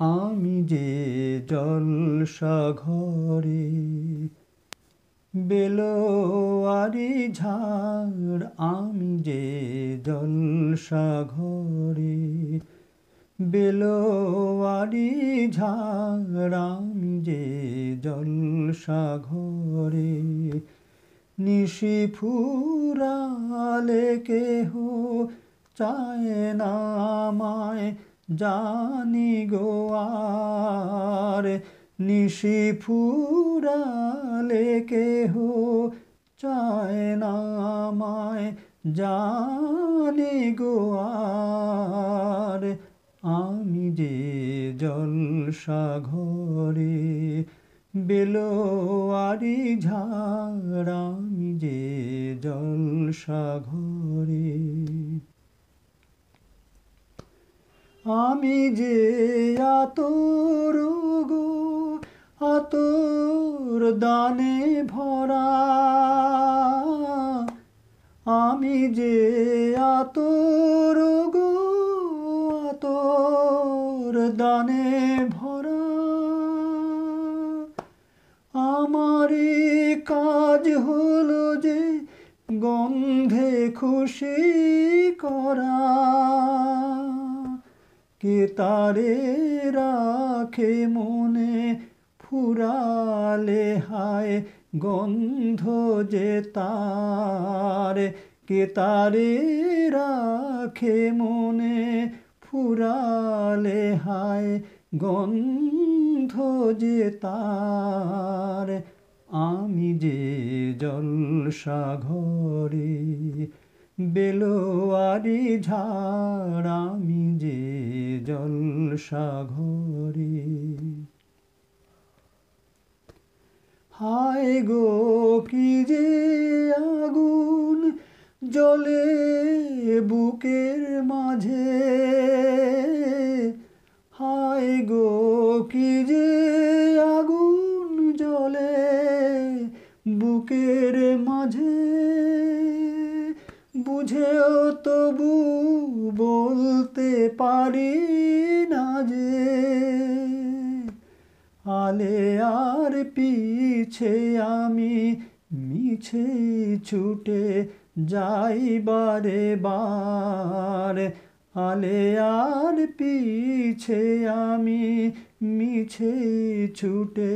আমি যে জলসাঘরে বেলোয়ারি ঝাড়, আমি যে জলসাঘরে বেলোয়ারি ঝাড়, আমি যে জলসাঘরে নিশি ফুরালে কেহ চায় না আমায়, জানি গো আর নিশি ফুরালে কেহ চায় না আমায়, জানি গো আর আমি যে জলসাঘরে বেলোয়ারি ঝাড়, আমি যে জলসাঘরে আমি যে আতর গো আতর দানে ভরা, আমি যে আতর গো আতর দানে ভরা, আমারই কাজ হলো যে গন্ধে খুশি করা, কে তারে রাখে মনে ফুরালে হায় গন্ধ যে তার, কে তারে রাখে মনে ফুরালে হায় গন্ধ যে তার আমি যে জলসাঘরে বেলোয়ারি ঝাড়, আমি যে জলসাঘরে হায় গো কি যে আগুন জ্বলে বুকের মাঝে, হায় গো কি যে আগুন জ্বলে বুকের মাঝে, বুঝেও তবু বলতে পারি না যে আলে আর পিছে আমি মিছে ছুটে যাই বারে বার, আলে আর পিছে আমি মিছে ছুটে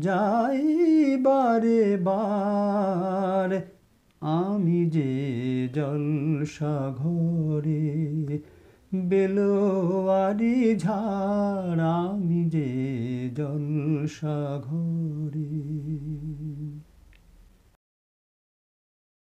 যাই বারে বার, আমি যে জলসাঘরে বেলোয়ারি ঝাড়, আমি যে জলসাঘরে।